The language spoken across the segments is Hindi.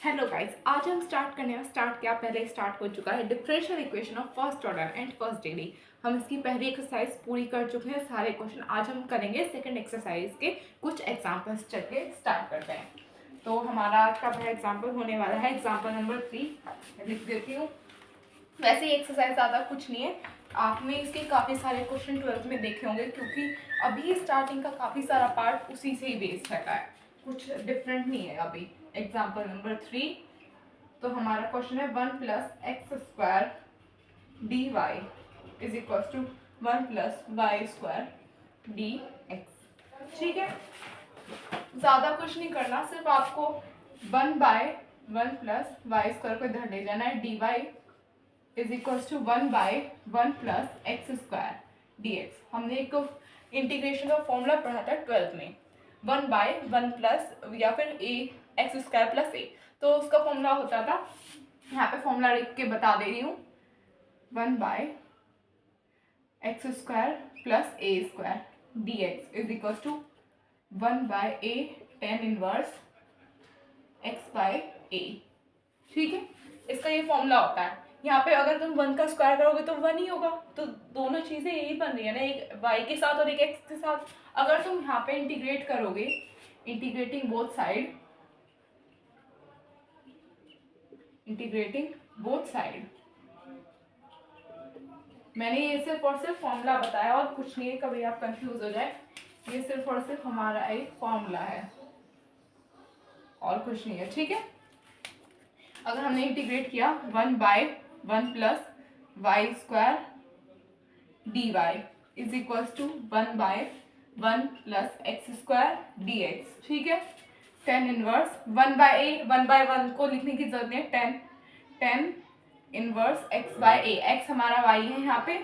हेलो गाइस, आज हम स्टार्ट किया पहले स्टार्ट हो चुका है differential equation of first order and first degree. हम इसकी पहली एक्सरसाइज पूरी कर चुके हैं सारे क्वेश्चन। आज हम करेंगे सेकंड एक्सरसाइज के कुछ एग्जांपल्स। चलिए स्टार्ट करते हैं। तो हमारा आज का पहला एग्जांपल होने वाला है एग्जांपल नंबर 3। लिख देती हूँ। वैसे ये एक्सरसाइज ज़्यादा कुछ नहीं है, आपने इसके काफ़ी सारे क्वेश्चन 12th में देखे होंगे, क्योंकि अभी स्टार्टिंग का काफ़ी सारा पार्ट उसी से ही बेस्ड रहता है, कुछ डिफरेंट नहीं है अभी। एग्जाम्पल नंबर 3, तो हमारा क्वेश्चन है 1 + x² dy is equal to 1 + y² dx। ठीक है, ज़्यादा कुछ नहीं करना, सिर्फ आपको 1/1 + y² को इधर ले जाना है। dy is equal to 1/1 + x² dx। हमने एक इंटीग्रेशन का फॉर्मूला पढ़ा था 12th में, 1/1 प्लस या फिर x² + a, तो उसका फॉर्मूला होता था, यहाँ पे फॉर्मूला लिख के बता दे रही हूँ, 1/x² + a² dx is equal to 1/a tan inverse x/a। ठीक है, इसका ये फॉर्मूला होता है। यहाँ पे अगर तुम 1 का स्क्वायर करोगे तो 1 ही होगा, तो दोनों चीज़ें यही बन रही है ना, एक y के साथ और एक x के साथ। अगर तुम यहाँ पे इंटीग्रेट करोगे, इंटीग्रेटिंग बोथ साइड, मैंने ये सिर्फ और सिर्फ फॉर्मूला बताया और कुछ नहीं है, कभी आप कंफ्यूज हो जाए। ये सिर्फ और सिर्फ हमारा एक फॉर्मूला है और कुछ नहीं है। ठीक है, अगर हमने इंटीग्रेट किया 1/1 + y² dy is equal to 1/1 + x² dx। ठीक है, tan इनवर्स 1/1 को लिखने की जरूरत नहीं है, tan इनवर्स x/a, x हमारा y है यहाँ पे,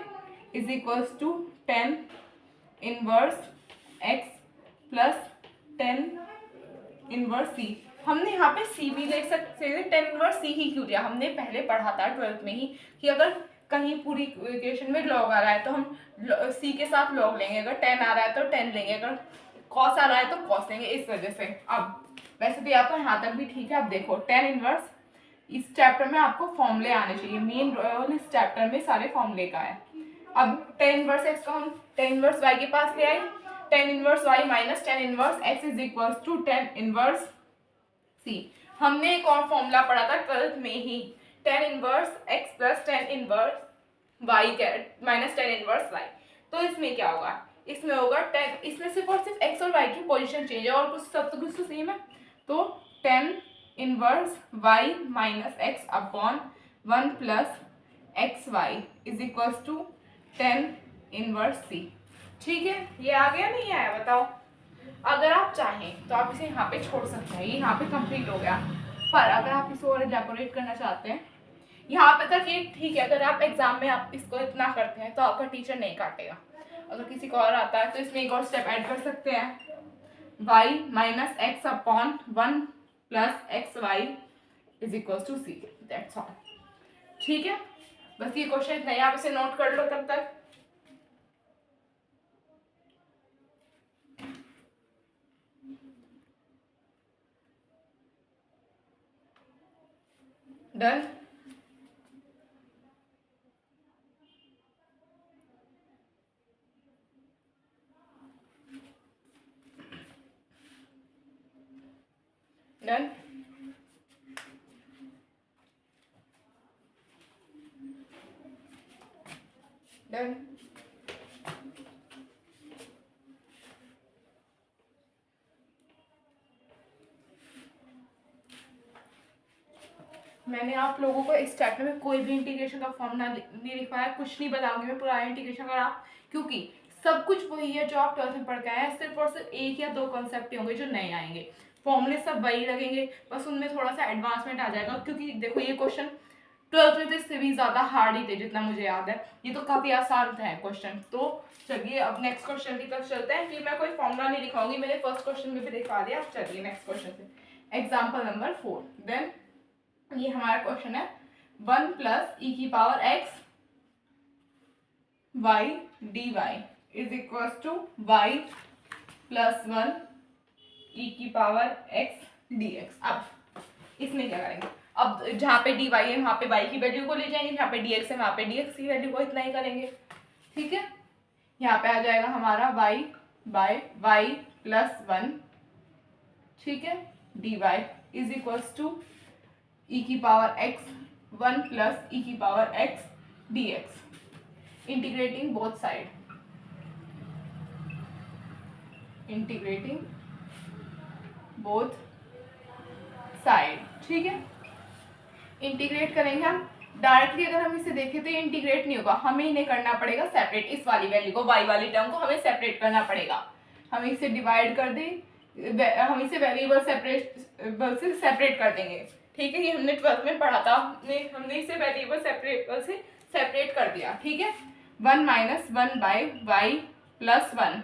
is equal to tan inverse x plus tan inverse c। हमने यहाँ पे c भी ले सकते थे, tan इनवर्स c ही क्यों दिया, हमने पहले पढ़ा था 12th में ही कि अगर कहीं पूरी इक्वेशन में लॉग आ रहा है तो हम c के साथ लॉग लेंगे, अगर tan आ रहा है तो tan लेंगे, अगर cos आ रहा है तो cos लेंगे, इस वजह से। अब वैसे तो आपको यहाँ तक भी ठीक है। अब देखो, tan इनवर्स, इस चैप्टर में आपको फॉर्मूले आने चाहिए, मेन रोल इस चैप्टर में सारे फॉर्मूले का है। अब tan इनवर्स x को हम tan इनवर्स y के पास ले आए, tan inverse y minus tan inverse x is equal to tan inverse c। हमने एक और फॉर्मूला पढ़ा था 12th में ही, tan inverse x plus tan inverse y minus tan inverse y। तो इसमें क्या होगा, इसमें होगा tan, इसमें सिर्फ और सिर्फ x और y की पोजीशन चेंज है और कुछ सब तो कुछ तो सेम है। तो tan inverse y minus x upon 1 plus xy is equal to tan inverse c। ठीक है, ये आ गया नहीं आया बताओ। अगर आप चाहें तो आप इसे यहाँ पे छोड़ सकते हैं, ये यहाँ पे कंप्लीट हो गया। पर अगर आप इसे और इलेबोरेट करना चाहते हैं, यहाँ पे तक ये ठीक है। अगर आप एग्जाम में आप इसको इतना करते हैं तो आपका टीचर नहीं काटेगा। अगर किसी को और आता है तो इसमें एक और स्टेप ऐड कर सकते हैं, y minus x upon 1 plus xy is equal to c। That's all. ठीक है, बस ये क्वेश्चन इतना ही, आप इसे नोट कर लो तब तक। डन। डन। डन। मैंने आप लोगों को इस चैप्टर में कोई भी इंटीग्रेशन का फॉर्मूला नहीं लिखवाया, कुछ नहीं बताऊंगी मैं पूरा इंटीग्रेशन का, आप क्योंकि सब कुछ वही है जो आप 12th में पढ़ के आए हैं, सिर्फ और सिर्फ 1 या 2 कॉन्सेप्ट होंगे जो नए आएंगे, फॉर्मूले सब वही लगेंगे, बस उनमें थोड़ा सा एडवांसमेंट आ जाएगा। क्योंकि देखो, ये क्वेश्चन 12th में तो इससे भी ज़्यादा हार्ड ही थे जितना मुझे याद है, ये तो काफ़ी आसान था क्वेश्चन। तो चलिए अब नेक्स्ट क्वेश्चन की तरफ चलते हैं, कि मैं कोई फॉर्मूला नहीं लिखाऊंगी, मैंने फर्स्ट क्वेश्चन में भी दिखा दिया। चलिए नेक्स्ट क्वेश्चन से, एग्जाम्पल नंबर 4। देन ये हमारा क्वेश्चन है 1 plus e⁻x y dy is equal to y plus 1 e⁻x dx। अब इसमें क्या करेंगे, अब जहाँ पे dy है वहाँ पे y की वैल्यू को ले जाएंगे, जहाँ पे dx है वहाँ पे dx की वैल्यू को इतना ही करेंगे, ठीक है। यहाँ पे आ जाएगा हमारा y बाय y प्लस 1, ठीक है, dy is equals to e की पावर x 1 प्लस e की power x dx, integrating both side, integrating both side, ठीक है। इंटीग्रेट करेंगे हम डायरेक्टली, अगर हम इसे देखें तो ये इंटीग्रेट नहीं होगा, हमें इन्हें करना पड़ेगा सेपरेट, इस वाली वैल्यू को y वाली टर्म को हमें सेपरेट करना पड़ेगा। हम इसे डिवाइड कर दें, हम इसे वेरिएबल से सेपरेट कर देंगे, ठीक है। ये हमने 12th में पढ़ा था, हमने इसे वेरिएबल सेपरेबल से सेपरेट कर दिया, ठीक है। 1 minus 1 by y plus 1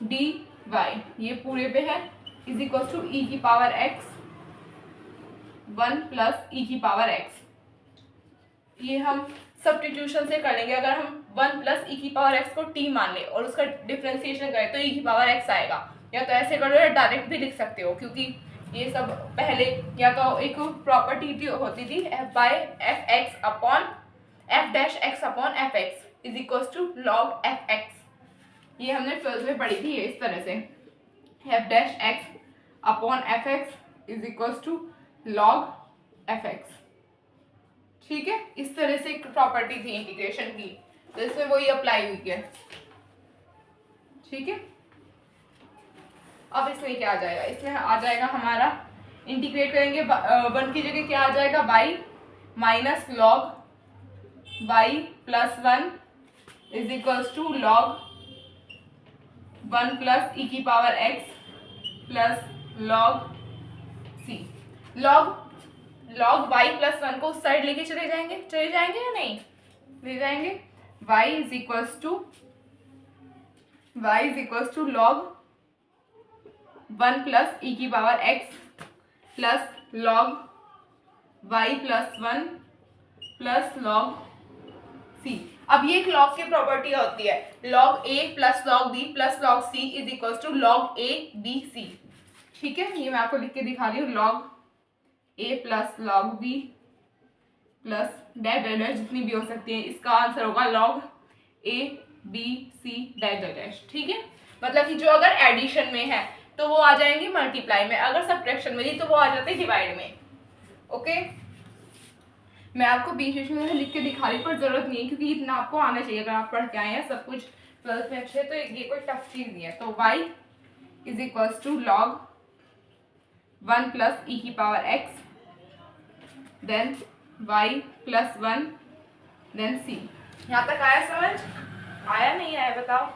dy, ये पूरे पे है, इज इक्वल टू e की पावर x 1 प्लस e की पावर x। ये हम सब्स्टिट्यूशन से कर लेंगे, अगर हम 1 प्लस e की पावर x को t मान ले और उसका डिफरेंशिएशन करें तो e की पावर x आएगा, या तो ऐसे कर लो या डायरेक्ट भी लिख सकते हो, क्योंकि ये सब पहले या तो एक प्रॉपर्टी होती थी f by f x upon f dash x upon f x is equal to log f x, ये हमने 12th में पढ़ी थी, ये इस तरह से f dash x upon f x is equal to log f x, ठीक है। इस तरह से एक प्रॉपर्टी थी इंटीग्रेशन की, तो इसमें वही अप्लाई हुई है, ठीक है। अब इसमें क्या आ जाएगा, इसमें आ जाएगा हमारा, इंटीग्रेट करेंगे 1 की जगह क्या आ जाएगा y minus log y plus 1 is equals to log 1 plus e की power x plus log c। Log y plus 1 को उस साइड लेके चले जाएंगे या नहीं, ले जाएंगे। y is equals to log 1 plus e की power x plus log y plus 1 plus log c। अब ये एक लॉग की प्रॉपर्टी होती है, log a plus log b plus log c is equal to log a b c, ठीक है। ये मैं आपको लिख के दिखा रही हूँ, log a plus log b plus dash dash dash जितनी भी हो सकती है, इसका आंसर होगा log a b c dash dash dash, ठीक है। मतलब कि जो अगर एडिशन में है तो वो आ जाएंगे मल्टीप्लाई में, अगर सब्ट्रैक्शन में थी तो वो आ जाते डिवाइड में, ओके। मैं आपको बीच बीच में लिख के दिखा रही, पर जरूरत नहीं है क्योंकि इतना आपको आना चाहिए, अगर आप पढ़ के आए हैं सब कुछ 12th में अच्छे, तो ये कोई टफ चीज नहीं है। तो y is equals to log 1 plus e की power x then y plus 1 then c। यहाँ तक आया समझ, आया नहीं आया बताओ।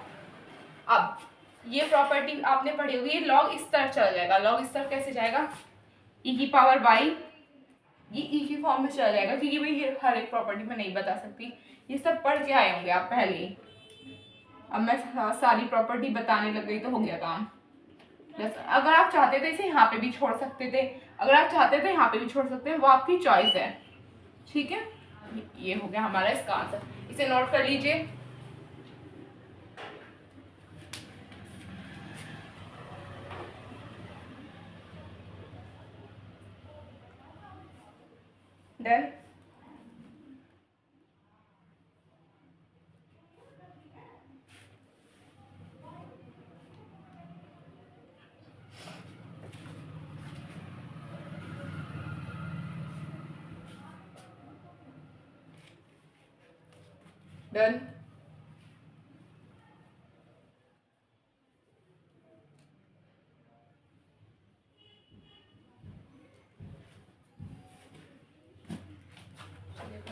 अब ये प्रॉपर्टी आपने पढ़ी होगी, ये लॉग इस तरफ चला जाएगा, लॉग इस तरफ कैसे जाएगा, e की पावर y, ये e की फॉर्म में चला जाएगा, क्योंकि भाई ये हर एक प्रॉपर्टी में नहीं बता सकती, ये सब पढ़ के आए होंगे आप पहले ही। अब मैं सारी प्रॉपर्टी बताने लग गई तो हो गया काम। अगर आप चाहते थे इसे यहाँ पे भी छोड़ सकते थे, अगर आप चाहते थे यहाँ पे भी छोड़ सकते हैं, वो आपकी चॉइस है, ठीक है। ये हो गया हमारा इसका आंसर, इसे नोट कर लीजिए। डन। डन।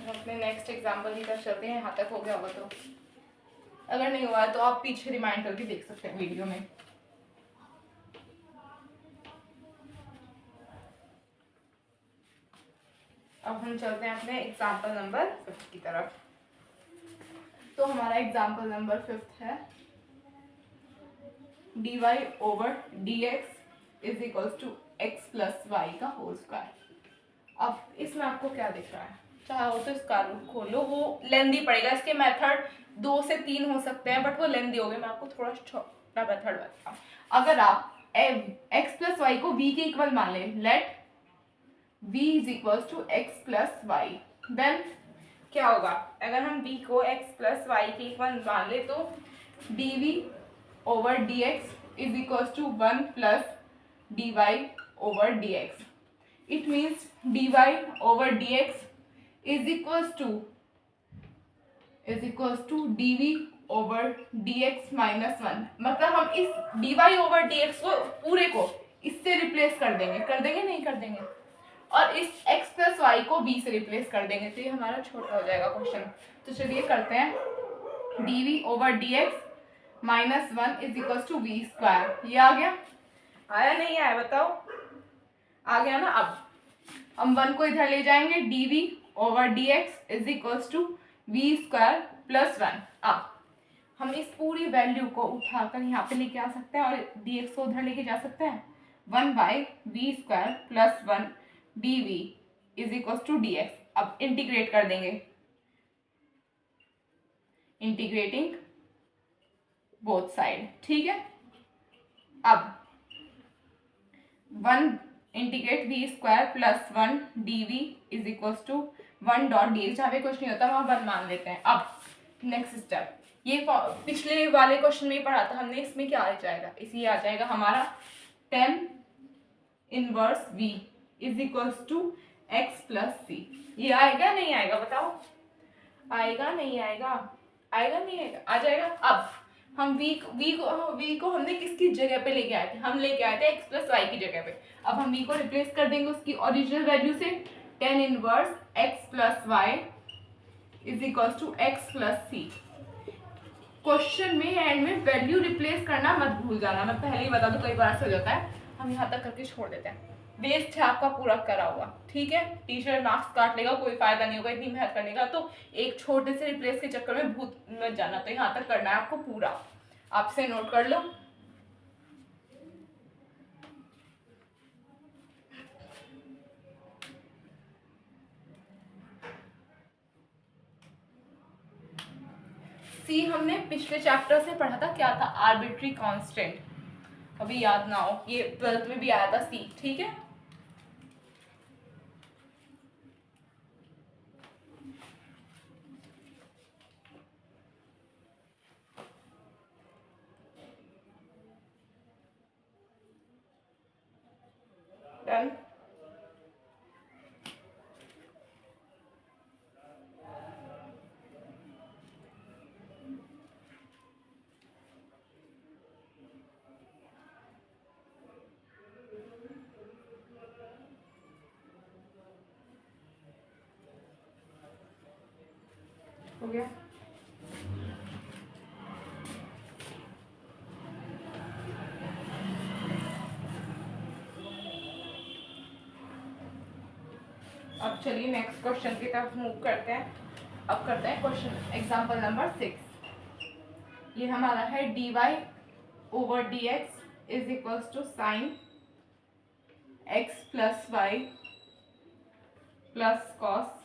अपने नेक्स्ट एग्जाम्पल की तरफ चलते हैं, यहाँ तक हो गया होगा तो, अगर नहीं हुआ तो आप पीछे रिमाइंड करके देख सकते हैं वीडियो में। अब हम चलते हैं अपने एग्जाम्पल नंबर 5 की तरफ। तो हमारा एग्जाम्पल नंबर 5 है dy over dx is equals to x plus y का होल स्क्वायर। अब इसमें आपको क्या दिख रहा है, चाहो तो इसका रूप खोलो, वो लेंदी पड़ेगा, इसके मेथड 2 से 3 हो सकते हैं बट वो लेंदी हो गए। मैं आपको थोड़ा छोटा मेथड बताऊँ। अगर आप x प्लस वाई को v के इक्वल मान लें, let v is equals to x plus y. Then क्या होगा, अगर हम v को x प्लस वाई की इक्वल मान ले तो dv over dx is equals to 1 plus dy over dx। It means dy over dx is equals to dv over dx minus 1। मतलब हम इस dy ओवर dx को पूरे को इससे रिप्लेस कर देंगे नहीं कर देंगे, और इस x प्लस वाई को v से रिप्लेस कर देंगे, तो ये हमारा छोटा हो जाएगा क्वेश्चन। तो चलिए करते हैं, dv over dx minus 1 is equals to v square. ये आ गया, आया नहीं आया बताओ, आ गया ना। अब हम 1 को इधर ले जाएंगे, dv over dx is equals to v square plus 1। अब हम इस पूरी वैल्यू को उठाकर यहाँ पे लेके आ सकते हैं और dx को उधर लेके जा सकते हैं। 1 by v square plus 1 dv is equal to dx। अब इंटीग्रेट कर देंगे, इंटीग्रेटिंग बोथ साइड, ठीक है। अब 1 integrate v square plus 1 dv is equal to 1 dot dx। जहाँ पे कुछ नहीं होता वहाँ 1 मान लेते हैं। अब नेक्स्ट स्टेप, ये पिछले वाले क्वेश्चन में ही पढ़ा था हमने, इसमें क्या आ जाएगा, इसी आ जाएगा हमारा tan inverse v is equals to x plus C. ये आएगा नहीं आएगा बताओ, आएगा नहीं आएगा, आएगा नहीं आएगा, आ जाएगा। अब हम v को हमने किसकी जगह पे लेके आए थे, हम लेके आए थे x प्लस वाई की जगह पे। अब हम v को रिप्लेस कर देंगे उसकी ओरिजिनल वैल्यू से, tan inverse x plus y is equals to x plus c. Question में एंड में वैल्यू रिप्लेस करना मत भूल जाना, मैं पहले ही बता दूं कई बार ऐसा हो जाता है, हम यहाँ तक करके छोड़ देते हैं, वेस्ट है आपका पूरा करा हुआ, ठीक है। टीचर मार्क्स काट लेगा, कोई फायदा नहीं होगा इतनी मेहनत करने का। तो एक छोटे से रिप्लेस के चक्कर में भूत मत जाना, तो यहाँ तक करना है आपको पूरा, आपसे नोट कर लो। सी हमने पिछले चैप्टर से पढ़ा था, क्या था, आर्बिट्री कांस्टेंट, अभी याद ना हो, ये 12th में भी आया था सी, ठीक है। डन। हो गया। अब चलिए नेक्स्ट क्वेश्चन की तरफ मूव करते हैं। अब करते हैं क्वेश्चन एग्जांपल नंबर 6। ये हमारा है dy over dx is equals to sine x plus y plus cos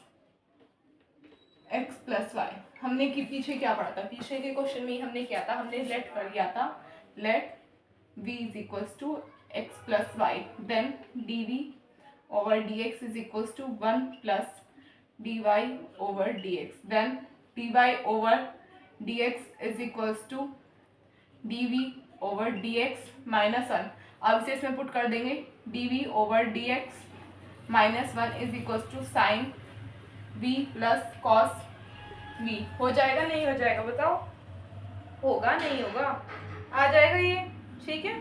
x plus y. हमने पीछे क्या पढ़ा था, पीछे के क्वेश्चन में ही हमने क्या था, हमने लेट कर लिया था, let v is equals to x plus y, then dv over dx is equals to 1 plus dy over dx, then dy over dx is equals to dv over dx minus 1। अब इसे इसमें पुट कर देंगे, dv over dx minus 1 is equals to sin v plus cos v। हो जाएगा नहीं हो जाएगा बताओ, होगा नहीं होगा, आ जाएगा ये, ठीक है।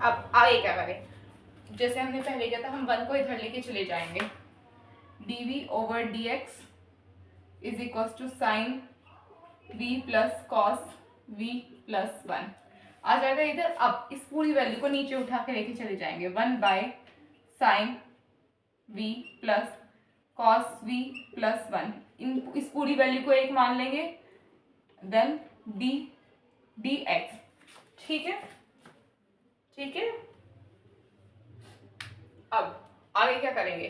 अब आगे क्या करें, जैसे हमने पहले किया था, हम 1 को इधर लेके चले जाएंगे, dv over dx is equals to sine v plus cos v plus 1 आ जाएगा इधर। अब इस पूरी वैल्यू को नीचे उठा के लेके चले जाएंगे, 1 by sine v plus cos v plus 1, इस पूरी वैल्यू को एक मान लेंगे, देन dx, ठीक है, ठीक है। अब आगे क्या करेंगे,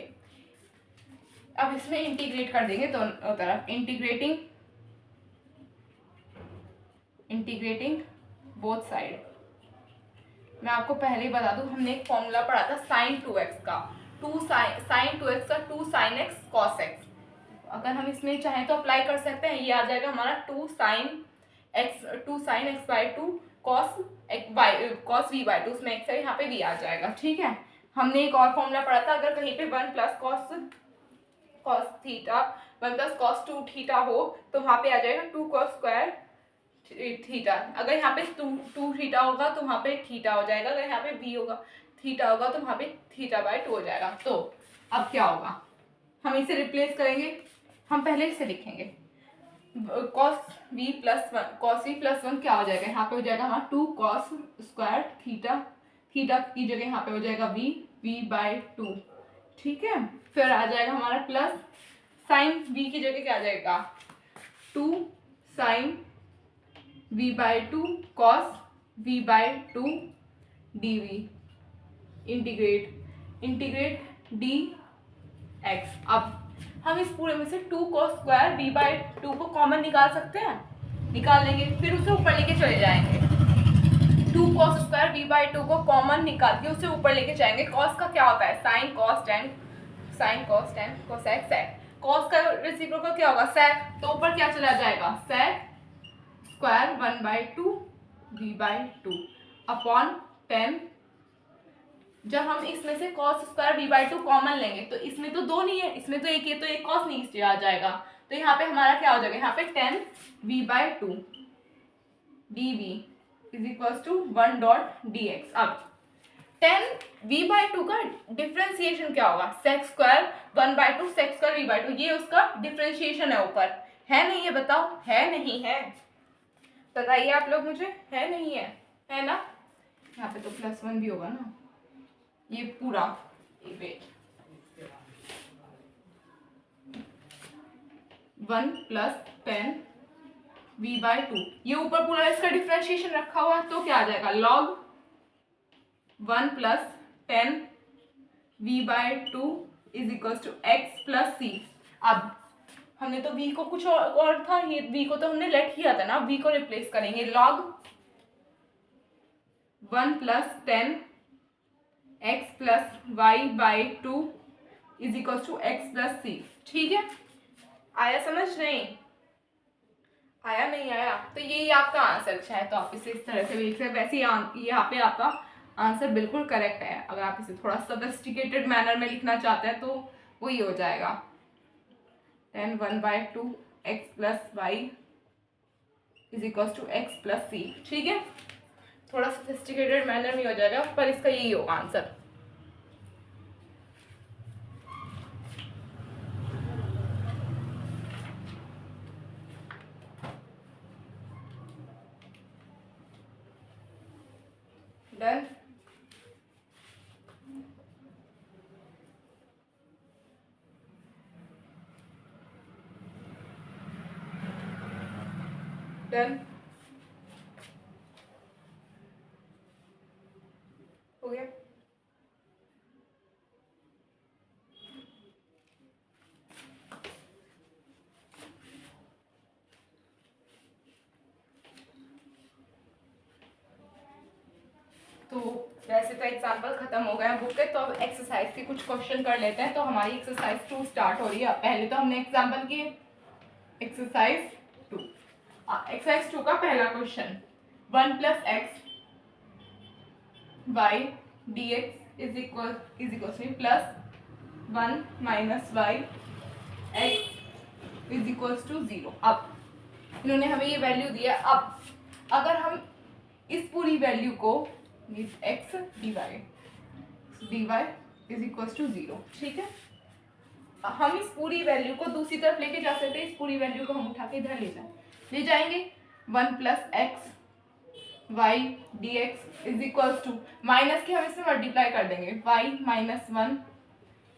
अब इसमें इंटीग्रेट कर देंगे दोनों तरफ, इंटीग्रेटिंग बोथ साइड, मैं आपको पहले ही बता दूं, हमने एक फॉर्मूला पढ़ा था साइन 2x का, साइन 2x का 2 sin x cos x। अगर हम इसमें चाहें तो अप्लाई कर सकते हैं, ये आ जाएगा हमारा 2 sin x by 2 cos v by 2, उसमें x है, यहाँ पे v आ जाएगा। ठीक है, हमने एक और फॉर्मूला पढ़ा था, अगर कहीं पे 1 plus cos theta 1 plus cos 2 theta हो तो वहाँ पे आ जाएगा 2 cos स्क्वायर थीटा। अगर यहाँ पे 2 थीटा होगा तो वहाँ पे थीटा हो जाएगा, अगर यहाँ पे v होगा थीटा होगा तो वहाँ पे थीटा बाई 2 हो जाएगा। तो अब क्या होगा, हम इसे रिप्लेस करेंगे, हम पहले इसे लिखेंगे cos v प्लस 1 क्या हो जाएगा, यहाँ पे हो जाएगा हमारा 2 cos स्क्वायर थीटा, थीटा की जगह यहाँ पे हो जाएगा v बाई 2। ठीक है, फिर आ जाएगा हमारा प्लस साइन v की जगह क्या आ जाएगा 2 sine v by 2 cos v by 2 dv integrate dx। अब हम इस पूरे में से 2 cos स्क्वायर v बाई 2 को कॉमन निकाल सकते हैं, निकाल लेंगे, फिर उसे ऊपर लेके चले जाएंगे। 2 cos स्क्वायर v बाई 2 को कॉमन निकाल के उसे ऊपर लेके जाएंगे। cos का क्या होता है sine cos tan cosec sec, cos का रेसिप्रोकल क्या होगा sec, तो ऊपर क्या चला जाएगा sec square 1 by 2 v by 2 upon 10। जब हम इसमें से cos square v by 2 common लेंगे तो इसमें तो 2 नहीं है, इसमें तो एक है, तो एक cos नीचे आ जाएगा, तो यहाँ पे हमारा क्या हो जाएगा, यहाँ पे 10 v by 2 dv is equal to 1 dot dx। अब 10 v बाई 2 का डिफ्रेंसिएशन क्या होगा sec square 1 by 2 sec square v by 2, ये उसका डिफ्रेंसिएशन है ऊपर, है नहीं है, बताओ है नहीं है, बताइए आप लोग मुझे, है नहीं है ना, यहाँ पे तो +1 भी होगा ना, ये पूरा वेट 1 प्लस 10 v बाई 2, ये ऊपर पूरा इसका डिफ्रेंशिएशन रखा हुआ है, तो क्या आ जाएगा log 1 plus 10 v by 2 is equal to x plus c। अब हमने तो v को कुछ और था, ये v को तो हमने लेट किया था ना, v को रिप्लेस करेंगे log 1 plus 10 x plus y by 2 is equal to x plus C. ठीक है, आया समझ, नहीं आया, नहीं आया, तो यही आपका आंसर। चाहे तो आप इसे इस तरह से भी लिख सकते हैं, वैसे यहाँ पे आपका आंसर बिल्कुल करेक्ट है। अगर आप इसे थोड़ा सोफिस्टिकेटेड मैनर में लिखना चाहते हैं तो वही हो जाएगा 10 1 by 2 x plus y is equal to x plus C. ठीक है, थोड़ा सोफिस्टिकेटेड मैनर में हो जाएगा, पर इसका यही होगा आंसर। डन, डन हो गया। तो वैसे तो एग्जाम्पल खत्म हो गए हैं बुक के, तो अब एक्सरसाइज के कुछ क्वेश्चन कर लेते हैं। तो हमारी एक्सरसाइज 2 स्टार्ट हो रही है। पहले तो हमने एग्जाम्पल किए, एक्सरसाइज 2। एक्सरसाइज 2 का पहला question 1 plus x y d x is equal plus 1 minus y x is equal to 0। अब इन्होंने हमें ये वैल्यू दिया। अब अगर हम इस पूरी वैल्यू को x d y is equal to 0, ठीक है, हम इस पूरी वैल्यू को दूसरी तरफ लेके जा सकते हैं। इस पूरी वैल्यू को हम उठा के इधर ले जाएंगे 1 plus x y d x is equal to, minus के हम इसमें मल्टीप्लाई कर देंगे y minus 1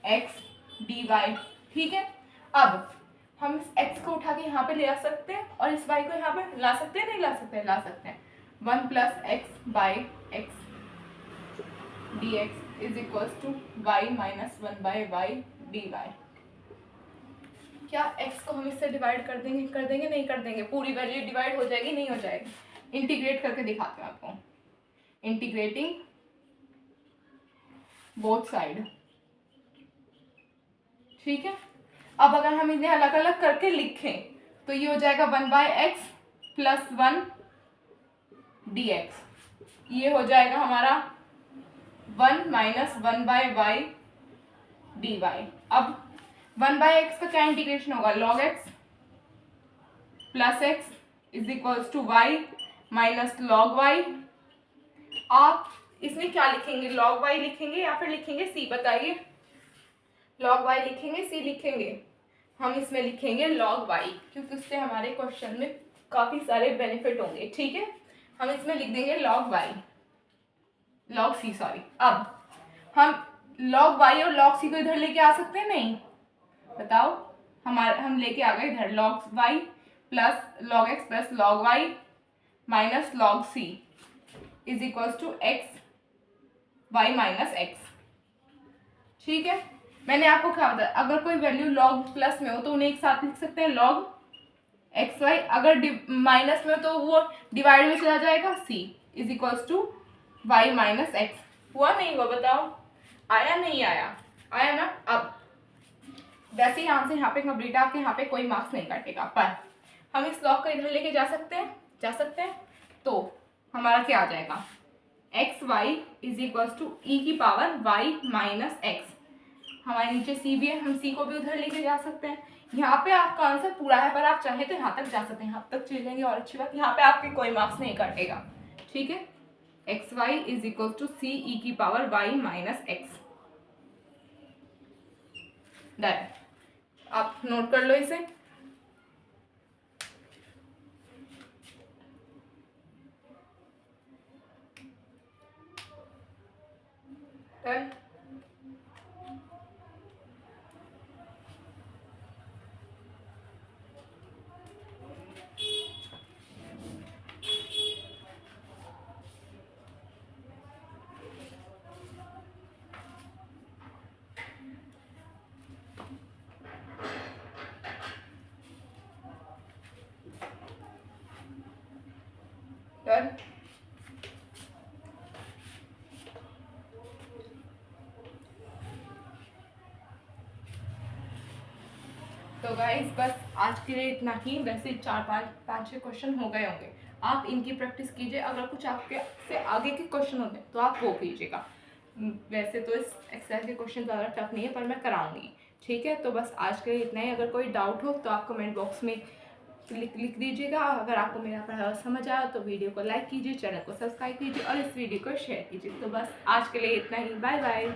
x d y. ठीक है, अब हम इस x को उठा के यहाँ पे ले आ सकते हैं और इस y को यहाँ पे ला सकते हैं, नहीं ला सकते हैं, ला सकते हैं। 1 plus x by x d x is equal to y minus 1 by y d y. क्या x को हम इससे डिवाइड कर देंगे, नहीं कर देंगे, पूरी वैल्यू डिवाइड हो जाएगी, नहीं हो जाएगी। इंटीग्रेट करके दिखाते हैं आपको। Integrating both side. ठीक है, अब अगर हम इन्हें अलग अलग करके लिखें तो ये हो जाएगा 1/x प्लस 1 dx। ये हो जाएगा हमारा 1 माइनस 1/y dy। अब 1/x का क्या इंटीग्रेशन होगा, log x plus x is equals to y minus log y। आप इसमें क्या लिखेंगे, log y लिखेंगे या फिर लिखेंगे c, बताइए। log y लिखेंगे c लिखेंगे, हम इसमें लिखेंगे log y, क्योंकि उससे हमारे क्वेश्चन में काफी सारे बेनिफिट होंगे। ठीक है, हम इसमें लिख देंगे log y, log c sorry. अब हम log y और log c को इधर लेके आ सकते हैं, नहीं, बताओ। हम लेके आ गए इधर log y plus log x plus log y minus log c is equals to x y minus x। ठीक है, मैंने आपको क्या बताया, अगर कोई वैल्यू log प्लस में हो तो उन्हें एक साथ लिख सकते हैं log एक्स वाई, अगर माइनस में हो तो वो डिवाइड में चला जाएगा, c is equals to y minus x. हुआ नहीं हुआ, बताओ, आया नहीं आया, आया ना। अब वैसे ही आंसर यहाँ पे कंप्लीट है, आपके यहाँ पे कोई मार्क्स नहीं काटेगा, पर हम इस लॉग को इधर लेके जा सकते हैं, तो हमारा क्या आ जाएगा, x y is equals to e की पावर वाई माइनस एक्स। हमारे नीचे c भी है, हम c को भी उधर लेके जा सकते हैं। यहाँ पे आपका आंसर पूरा है, पर आप चाहे तो यहाँ तक जा सकते हैं, यहाँ तक चले जाएंगे और अच्छी बात, यहाँ पे आपके कोई मार्क्स नहीं काटेगा। ठीक है, x y is equal to C e की power y minus x. Done, आप नोट कर लो इसे। Done, done. तो गाइस बस आज के लिए इतना ही। वैसे 4-5-6 क्वेश्चन हो गए होंगे, आप इनकी प्रैक्टिस कीजिए। अगर कुछ आपके से आगे के क्वेश्चन होते हैं तो आप वो कीजिएगा। वैसे तो इस एक्सरसाइज के क्वेश्चन ज़्यादा टफ नहीं है, पर मैं कराऊंगी। ठीक है, तो बस आज के लिए इतना ही। अगर कोई डाउट हो तो आप कमेंट बॉक्स में लिख दीजिएगा। अगर आपको मेरा पढ़ाया समझ आया तो वीडियो को लाइक कीजिए, चैनल को सब्सक्राइब कीजिए और इस वीडियो को शेयर कीजिए। तो बस आज के लिए इतना ही, बाय बाय।